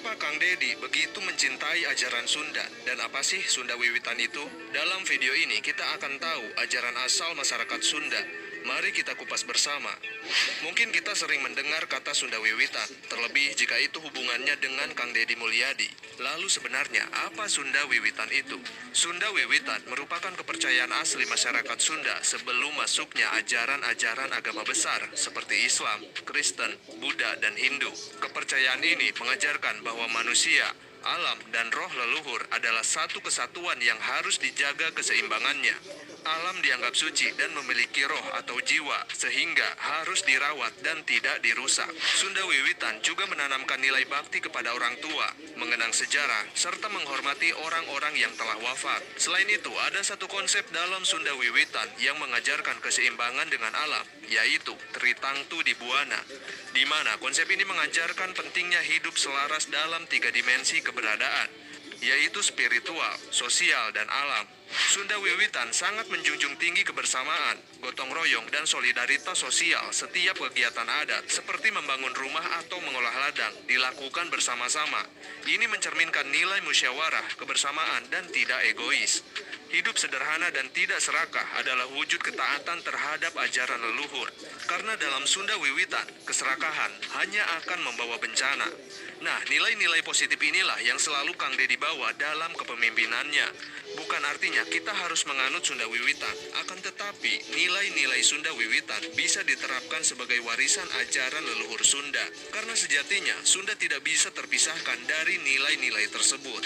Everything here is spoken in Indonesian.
Kenapa Kang Dedi begitu mencintai ajaran Sunda? Dan apa sih Sunda Wiwitan itu? Dalam video ini kita akan tahu ajaran asal masyarakat Sunda. Mari kita kupas bersama. Mungkin kita sering mendengar kata Sunda Wiwitan, terlebih jika itu hubungannya dengan Kang Dedi Mulyadi. Lalu sebenarnya apa Sunda Wiwitan itu? Sunda Wiwitan merupakan kepercayaan asli masyarakat Sunda sebelum masuknya ajaran-ajaran agama besar seperti Islam, Kristen, Buddha, dan Hindu. Kepercayaan ini mengajarkan bahwa manusia, alam, dan roh leluhur adalah satu kesatuan yang harus dijaga keseimbangannya. Alam dianggap suci dan memiliki roh atau jiwa, sehingga harus dirawat dan tidak dirusak. Sunda Wiwitan juga menanamkan nilai bakti kepada orang tua, mengenang sejarah, serta menghormati orang-orang yang telah wafat. Selain itu, ada satu konsep dalam Sunda Wiwitan yang mengajarkan keseimbangan dengan alam, yaitu Tritangtu di Buana, di mana konsep ini mengajarkan pentingnya hidup selaras dalam 3 dimensi keberadaan, yaitu spiritual, sosial, dan alam. Sunda Wiwitan sangat menjunjung tinggi kebersamaan, gotong royong, dan solidaritas sosial. Setiap kegiatan adat, seperti membangun rumah atau mengolah ladang, dilakukan bersama-sama. Ini mencerminkan nilai musyawarah, kebersamaan, dan tidak egois. Hidup sederhana dan tidak serakah adalah wujud ketaatan terhadap ajaran leluhur. Karena dalam Sunda Wiwitan, keserakahan hanya akan membawa bencana. Nah, nilai-nilai positif inilah yang selalu Kang Dedi bawa dalam kepemimpinannya. Bukan artinya kita harus menganut Sunda Wiwitan, akan tetapi nilai-nilai Sunda Wiwitan bisa diterapkan sebagai warisan ajaran leluhur Sunda. Karena sejatinya Sunda tidak bisa terpisahkan dari nilai-nilai tersebut.